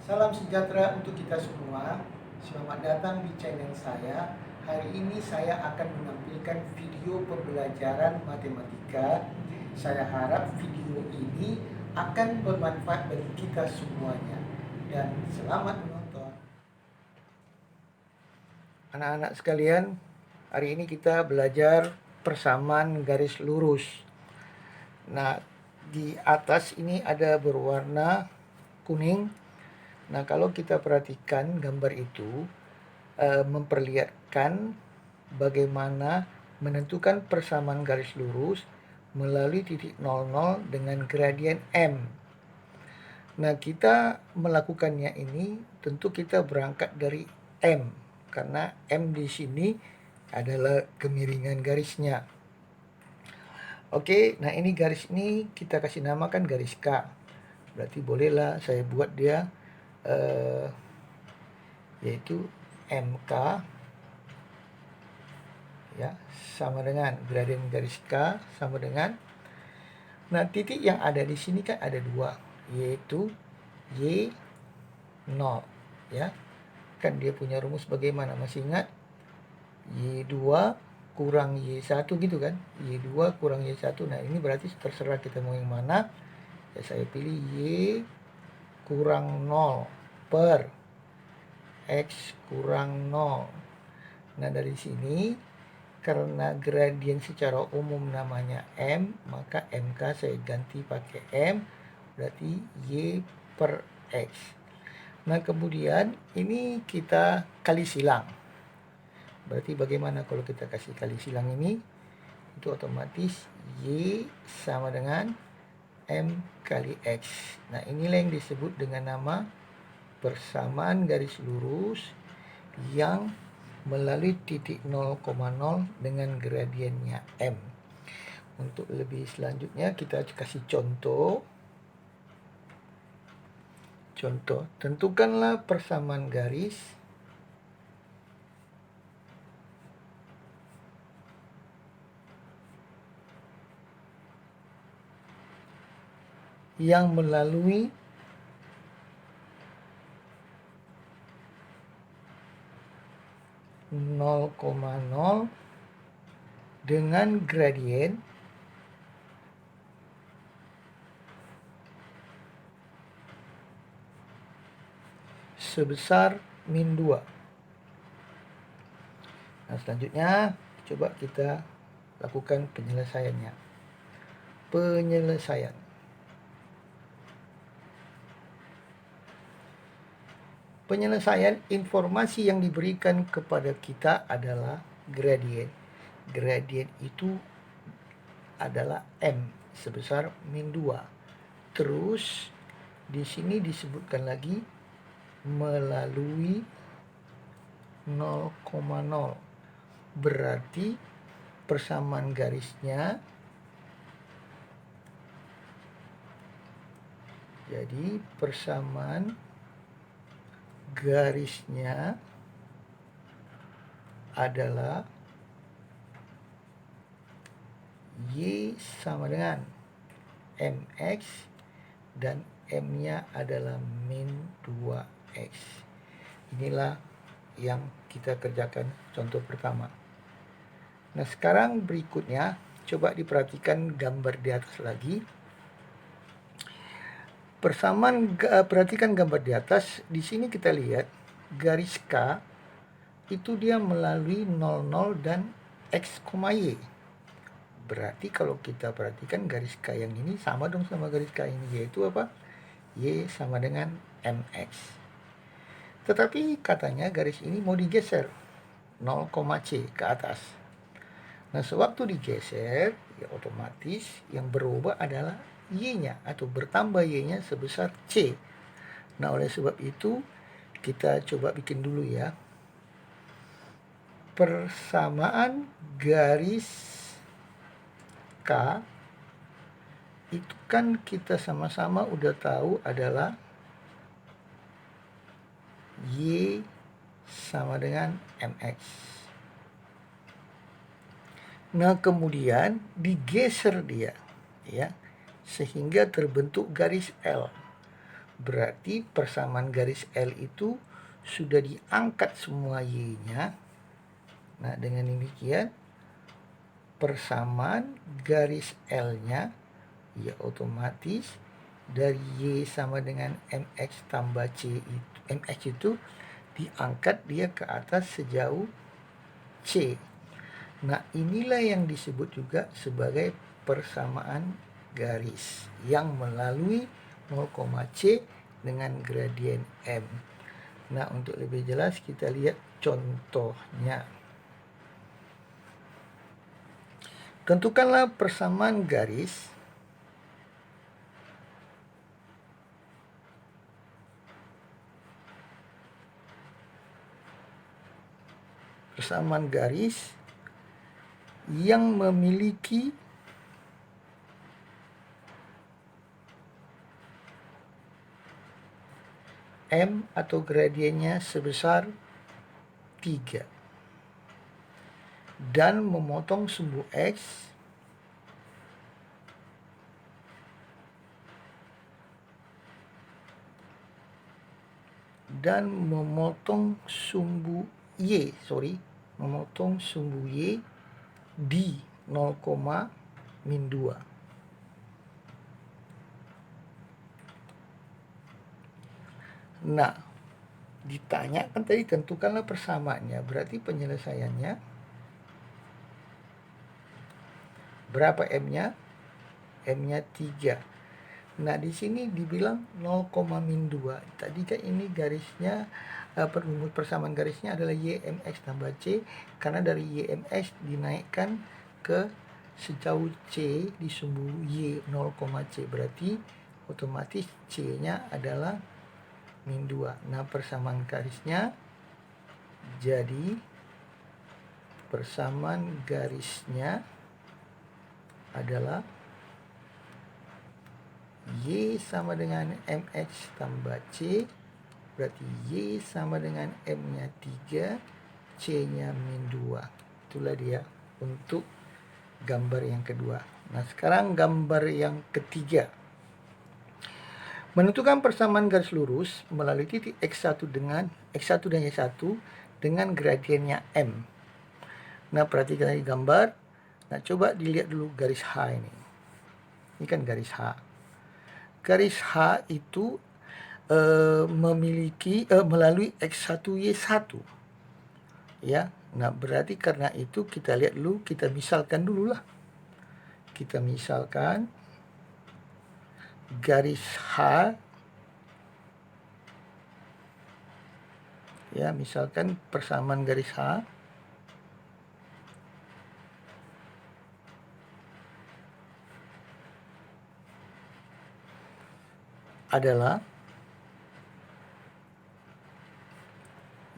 Salam sejahtera untuk kita semua. Selamat datang di channel saya. Hari ini saya akan menampilkan video pembelajaran matematika. Saya harap video ini akan bermanfaat bagi kita semuanya. Dan selamat menonton. Anak-anak sekalian, hari ini kita belajar persamaan garis lurus. Nah, di atas ini ada berwarna kuning. Nah, kalau kita perhatikan gambar itu memperlihatkan bagaimana menentukan persamaan garis lurus melalui titik 00 dengan gradien M. Nah, kita melakukannya ini tentu kita berangkat dari M, karena M di sini adalah kemiringan garisnya. Oke, nah ini garis ini kita kasih namakan garis K. Berarti bolehlah saya buat dia yaitu MK ya, sama dengan gradien garis K sama dengan, nah titik yang ada di sini kan ada dua, yaitu Y0 ya. Kan dia punya rumus bagaimana, masih ingat? Y2 kurang Y1 gitu kan, Y2 kurang Y1. Nah ini berarti terserah kita mau yang mana ya. Saya pilih Y kurang 0 per X kurang 0. Nah dari sini karena gradien secara umum namanya M, maka MK saya ganti pakai M, berarti Y per X. Nah kemudian ini kita kali silang. Berarti bagaimana kalau kita kasih kali silang ini? Itu otomatis Y sama dengan M kali X. Nah inilah yang disebut dengan nama persamaan garis lurus yang melalui titik 0,0 dengan gradiennya M. Untuk lebih selanjutnya kita kasih contoh. Contoh, tentukanlah persamaan garis yang melalui nol koma nol dengan gradien sebesar min 2. Nah selanjutnya coba kita lakukan penyelesaiannya. Penyelesaian. Penyelesaian informasi yang diberikan kepada kita adalah gradien. Gradien itu adalah M sebesar min 2. Terus di sini disebutkan lagi melalui 0,0. Berarti persamaan garisnya jadi persamaan garisnya adalah Y sama dengan MX dan M-nya adalah min 2X. Inilah yang kita kerjakan contoh pertama. Nah sekarang berikutnya coba diperhatikan gambar di atas lagi. Perhatikan gambar di atas. Di sini kita lihat garis K itu dia melalui 00 dan X, Y. Berarti kalau kita perhatikan garis K yang ini sama dong sama garis K ini, yaitu apa? Y sama dengan MX. Tetapi katanya garis ini mau digeser 0, C ke atas. Nah sewaktu digeser ya otomatis yang berubah adalah Y-nya atau bertambah Y-nya sebesar C. Nah oleh sebab itu kita coba bikin dulu ya. Persamaan garis K itu kan kita sama-sama udah tahu adalah Y sama dengan MX. Nah kemudian digeser dia ya, sehingga terbentuk garis L. Berarti persamaan garis L itu sudah diangkat semua Y-nya. Nah, dengan demikian persamaan garis L-nya ya otomatis dari Y sama dengan MX tambah C itu, MX itu diangkat dia ke atas sejauh C. Nah, inilah yang disebut juga sebagai persamaan garis yang melalui 0, C dengan gradien M. Nah, untuk lebih jelas kita lihat contohnya. Tentukanlah persamaan garis yang memiliki M atau gradiennya sebesar 3 dan memotong sumbu X dan memotong sumbu Y, di 0, min 2. Nah, ditanyakan tadi tentukanlah persamaannya, berarti penyelesaiannya berapa M-nya? M-nya 3. Nah, di sini dibilang 0, min 2. Tadi kan ini garisnya, rumus persamaan garisnya adalah YMX tambah C, karena dari YMX dinaikkan ke sejauh C di sumbu Y 0, C. Berarti otomatis C-nya adalah min 2. Nah, persamaan garisnya jadi persamaan garisnya adalah Y sama dengan MX tambah C, berarti Y sama dengan M-nya 3, C-nya min 2. Itulah dia untuk gambar yang kedua. Nah, sekarang gambar yang ketiga. Menentukan persamaan garis lurus melalui titik X1 dan Y1 dengan gradiennya M. Nah, perhatikan di gambar. Nah, coba dilihat dulu garis H ini. Ini kan garis H. Garis H itu memiliki melalui X1Y1 ya. Nah, berarti karena itu kita lihat dulu, kita misalkan dulu lah. Kita misalkan garis H ya, misalkan persamaan garis H adalah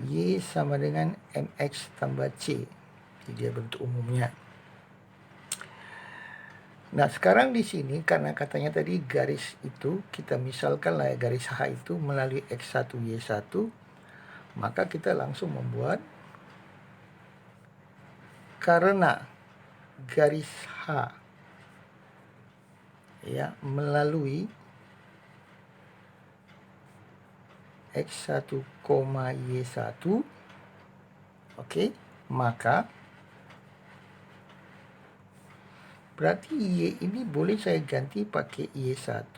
Y sama dengan MX tambah C. Ini dia bentuk umumnya. Nah, sekarang di sini karena katanya tadi garis itu kita misalkan lah ya, garis H itu melalui X1Y1, maka kita langsung membuat karena garis H ya melalui X1, Y1, oke, maka berarti Y ini boleh saya ganti pakai Y1,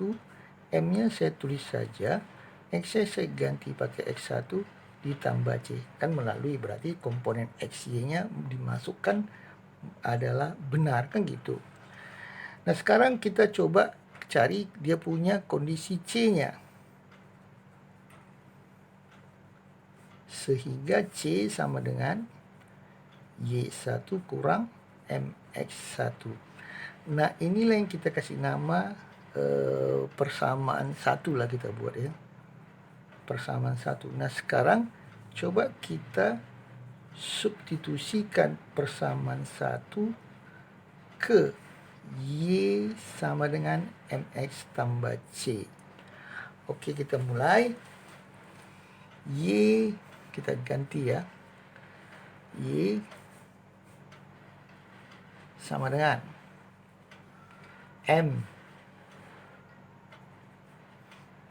M-nya saya tulis saja, X-nya saya ganti pakai X1 ditambah C. Kan melalui berarti komponen XY-nya dimasukkan adalah benar, kan gitu. Nah, sekarang kita coba cari dia punya kondisi C-nya. Sehingga C sama dengan Y1 kurang MX1. Nah, inilah yang kita kasih nama persamaan 1 lah kita buat ya. Persamaan 1. Nah, sekarang coba kita substitusikan persamaan 1 ke Y sama dengan MX tambah C. Oke, kita mulai. Y kita ganti ya. Y sama dengan M.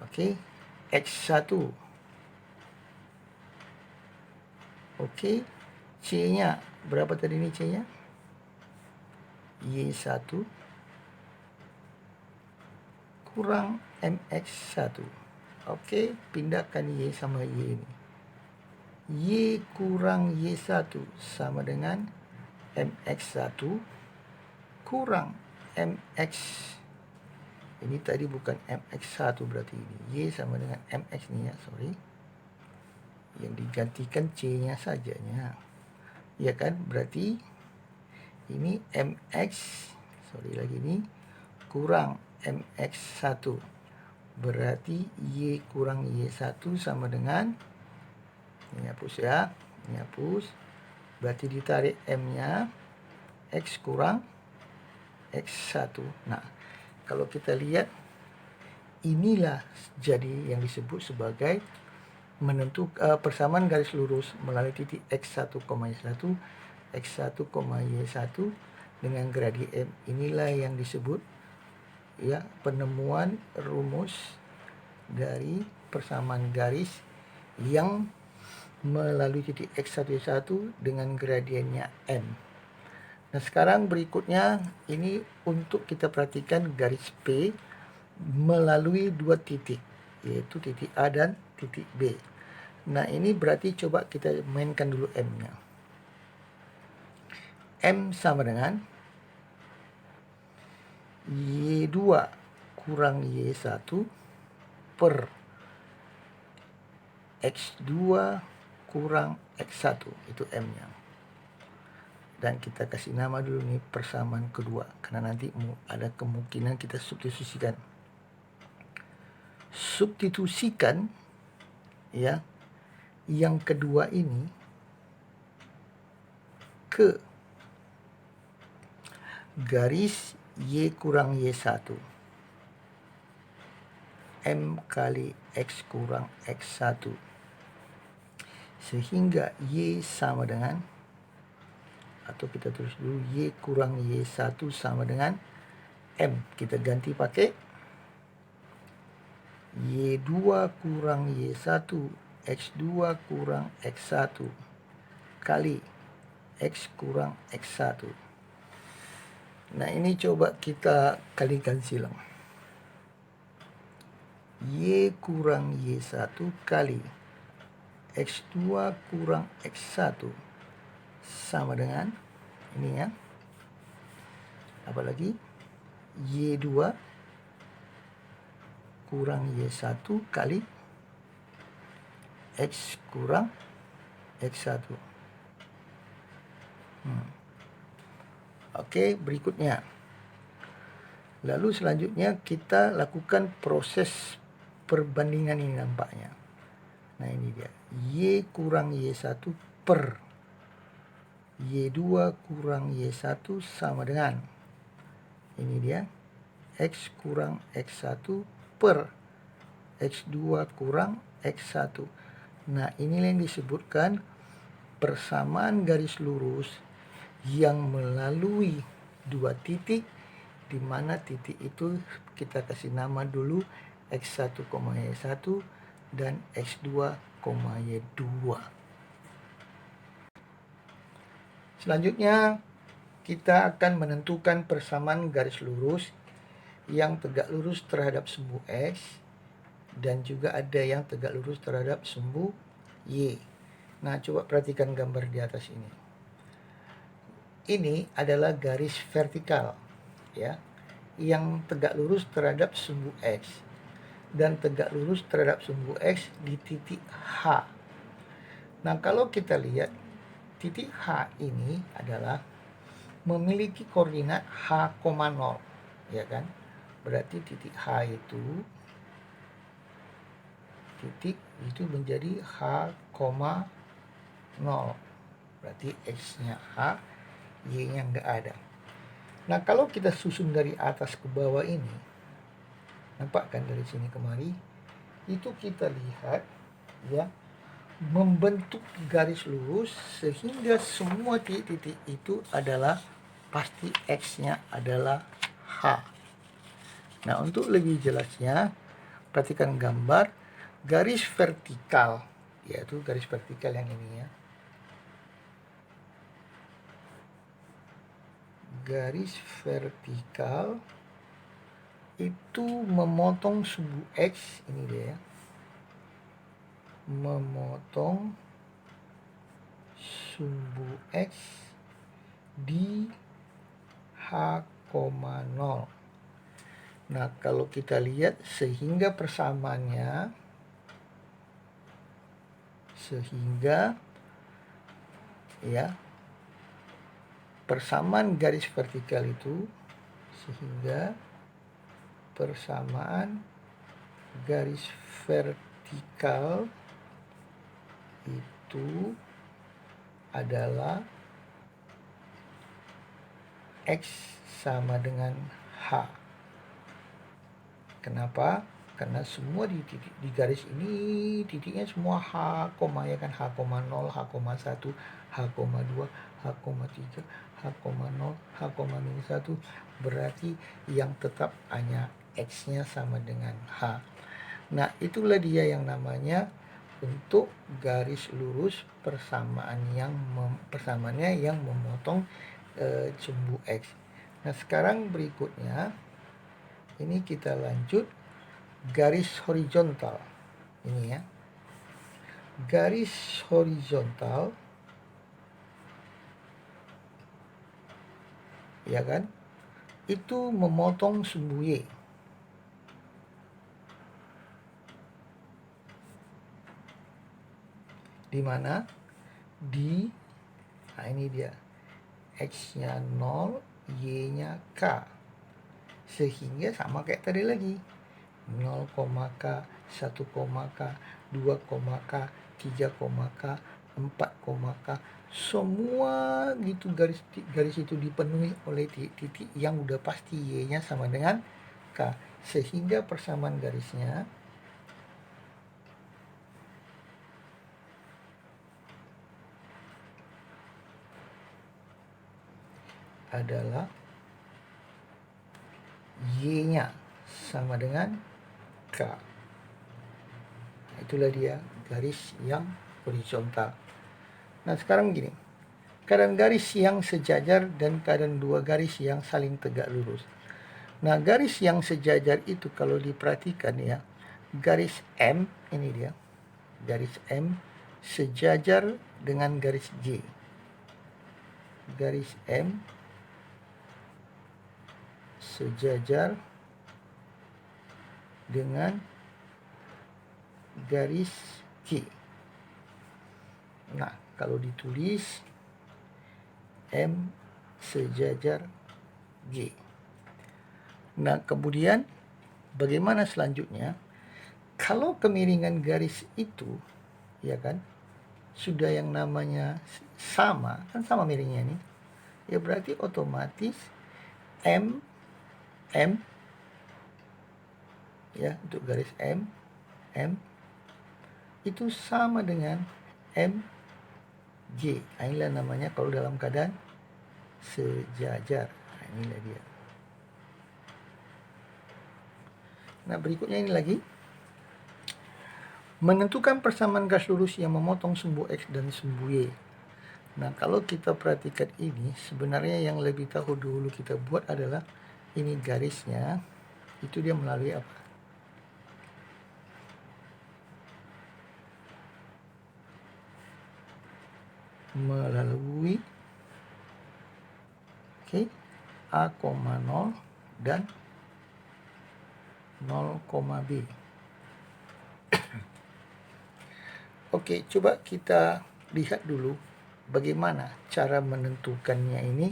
Oke, X1. Oke, C-nya berapa tadi ini C-nya? Y1 kurang MX1. Oke, pindahkan Y sama Y ini. Y kurang Y1 sama dengan MX1 kurang MX. Ini tadi bukan MX1 berarti ini. Y sama dengan MX nih ya, sorry. Yang digantikan C-nya sajanya. Ya kan, berarti ini MX, sorry lagi ini, kurang MX1. Berarti Y kurang Y1 sama dengan, ini hapus ya, ini hapus. Berarti ditarik M-nya, X kurang X1. Nah, kalau kita lihat, inilah jadi yang disebut sebagai persamaan garis lurus melalui titik X1, Y1, X1, Y1 dengan gradien M. Inilah yang disebut ya penemuan rumus dari persamaan garis yang melalui titik X1, Y1 dengan gradiennya M. Nah, sekarang berikutnya ini untuk kita perhatikan garis P melalui dua titik, yaitu titik A dan titik B. Nah, ini berarti coba kita mainkan dulu M-nya. M sama dengan Y2 kurang Y1 per X2 kurang X1, itu M-nya. Dan kita kasih nama dulu nih persamaan kedua, karena nanti ada kemungkinan kita substitusikan. Substitusikan ya yang kedua ini ke garis Y kurang Y1. M kali X kurang X1. Sehingga Y sama dengan, atau kita tulis dulu, Y kurang Y1 sama dengan M. Kita ganti pakai Y2 kurang Y1, X2 kurang X1 kali X kurang X1. Nah, ini coba kita kalikan silang. Y kurang Y1 kali X2 kurang X1 sama dengan ini ya. Apalagi Y2 kurang Y1 kali X kurang X1. Oke, berikutnya. Lalu selanjutnya kita lakukan proses perbandingan ini nampaknya. Nah, ini dia. Y kurang Y1 per Y2 kurang Y1 sama dengan, ini dia, X kurang X1 per X2 kurang X1. Nah, inilah yang disebutkan persamaan garis lurus yang melalui dua titik, di mana titik itu kita kasih nama dulu X1, Y1 dan X2, Y2. Selanjutnya kita akan menentukan persamaan garis lurus yang tegak lurus terhadap sumbu X dan juga ada yang tegak lurus terhadap sumbu Y. Nah, coba perhatikan gambar di atas ini. Ini adalah garis vertikal ya, yang tegak lurus terhadap sumbu X dan tegak lurus terhadap sumbu X di titik H. Nah, kalau kita lihat titik H ini adalah memiliki koordinat H,0 ya kan. Berarti titik H itu menjadi H,0. Berarti X-nya H, Y-nya nggak ada. Nah, kalau kita susun dari atas ke bawah ini, nampak kan dari sini kemari, itu kita lihat ya, membentuk garis lurus sehingga semua titik-titik itu adalah pasti X-nya adalah H. Nah, untuk lebih jelasnya, perhatikan gambar. garis vertikal, yaitu garis vertikal yang ini ya. Garis vertikal itu memotong sumbu X, ini dia ya. Memotong sumbu X di H,0. Nah, kalau kita lihat sehingga persamaannya, ya, persamaan garis vertikal itu, sehingga persamaan garis vertikal itu adalah X sama dengan H. Kenapa? Karena semua di garis ini titiknya semua H, ya kan, H,0, H,1, H,2, H,3, H,0, H,-1, berarti yang tetap hanya X-nya sama dengan H. Nah, itulah dia yang namanya untuk garis lurus persamaannya yang memotong sumbu X. Nah, sekarang berikutnya ini kita lanjut garis horizontal. Ini ya. Garis horizontal, ya kan? Itu memotong sumbu Y. Di mana? Nah ini dia. X-nya 0, Y-nya K. Sehingga sama kayak tadi lagi. 0, K, 1, K, 2, K, 3, K, 4, K. Semua gitu garis itu dipenuhi oleh titik yang udah pasti Y-nya sama dengan K. Sehingga persamaan garisnya adalah Y-nya sama dengan K. Itulah dia garis yang horizontal. Nah, sekarang gini. Keadaan garis yang sejajar dan keadaan dua garis yang saling tegak lurus. Nah, garis yang sejajar itu kalau diperhatikan ya, garis M, ini dia. Garis M sejajar dengan garis J. Garis M sejajar dengan garis J. Nah, kalau ditulis M sejajar J. Nah, kemudian bagaimana selanjutnya? Kalau kemiringan garis itu, ya kan, sudah yang namanya sama, kan sama miringnya nih, ya berarti otomatis M ya, untuk garis M itu sama dengan MJ. Nah, inilah namanya kalau dalam keadaan sejajar. Nah, inilah dia. Nah, berikutnya ini lagi. Menentukan persamaan garis lurus yang memotong sumbu X dan sumbu Y. Nah, kalau kita perhatikan ini, sebenarnya yang lebih tahu dulu kita buat adalah ini garisnya, itu dia melalui apa? Melalui A,0 dan 0,B. Oke, coba kita lihat dulu bagaimana cara menentukannya ini.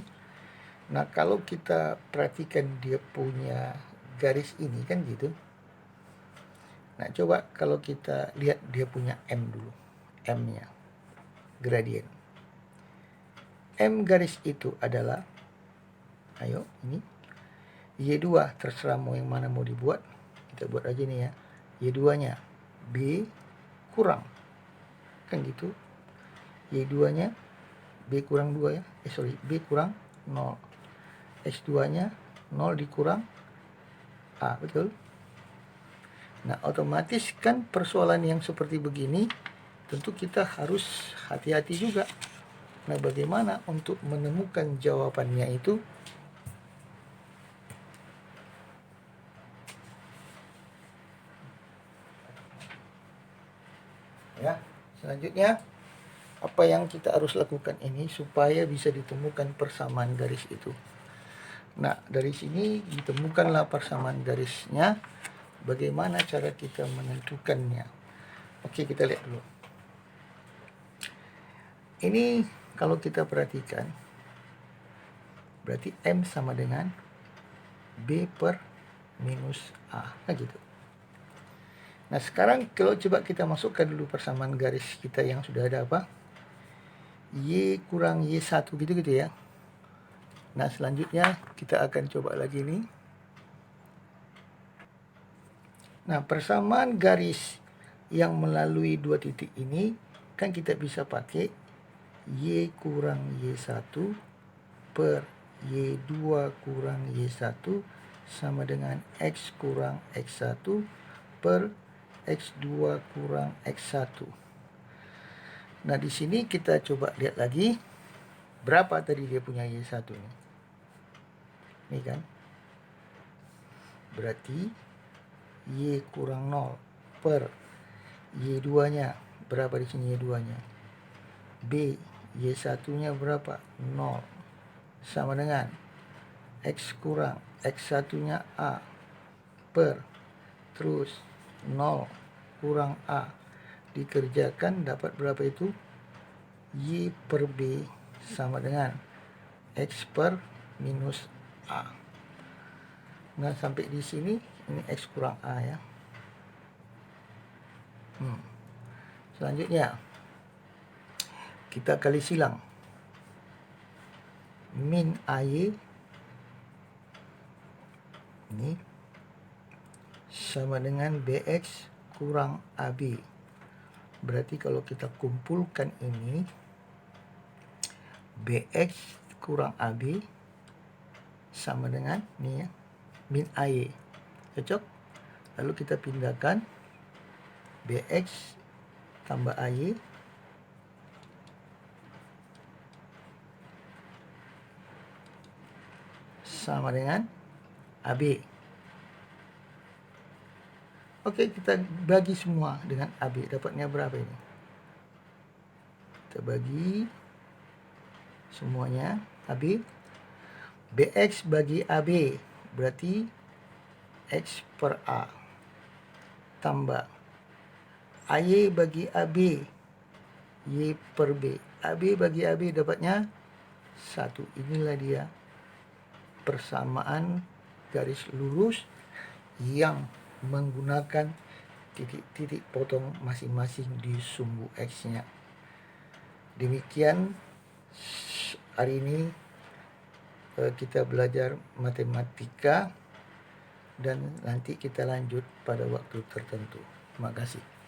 Nah, kalau kita perhatikan dia punya garis ini kan gitu. Nah, coba kalau kita lihat dia punya M dulu. M-nya. Gradien. M garis itu adalah, ayo ini, Y2, terserah mau yang mana mau dibuat. Kita buat aja nih ya. Y2-nya B kurang. Kan gitu. Y2-nya B kurang 2 ya. B kurang 0. X2-nya 0 dikurang A, betul? Nah, otomatis kan persoalan yang seperti begini tentu kita harus hati-hati juga. Nah, bagaimana untuk menemukan jawabannya itu? Ya, selanjutnya apa yang kita harus lakukan ini supaya bisa ditemukan persamaan garis itu. Nah, dari sini ditemukanlah persamaan garisnya. Bagaimana cara kita menentukannya? Oke, kita lihat dulu. Ini kalau kita perhatikan, berarti M sama dengan B per minus A. Nah, gitu. Nah, sekarang kalau coba kita masukkan dulu persamaan garis kita yang sudah ada apa? Y kurang Y1 gitu-gitu ya. Nah, selanjutnya kita akan coba lagi nih. Nah, persamaan garis yang melalui dua titik ini kan kita bisa pakai Y kurang Y1 per Y2 kurang Y1 sama dengan X kurang X1 per X2 kurang X1. Nah, di sini kita coba lihat lagi berapa tadi dia punya Y1 ini. Ini kan. Berarti Y kurang 0 per Y2-nya berapa di sini Y2-nya? B, Y1-nya berapa? 0 sama dengan X kurang X1-nya A per terus 0 kurang A dikerjakan dapat berapa itu? Y per B sama dengan X per minus A. Nah, sampai di sini ini X kurang A ya. Selanjutnya kita kali silang. Min AY ini sama dengan BX kurang AB. Berarti kalau kita kumpulkan ini BX kurang AB sama dengan ini ya, min AY. Cocok? Lalu kita pindahkan BX tambah AY sama dengan AB. Oke, kita bagi semua dengan AB. Dapatnya berapa ini? Kita bagi semuanya AB. BX bagi AB berarti X per A tambah AY bagi AB Y per B. AB bagi AB dapatnya 1. Inilah dia persamaan garis lurus yang menggunakan titik-titik potong masing-masing di sumbu X-nya. Demikian hari ini kita belajar matematika dan nanti kita lanjut pada waktu tertentu. Terima kasih.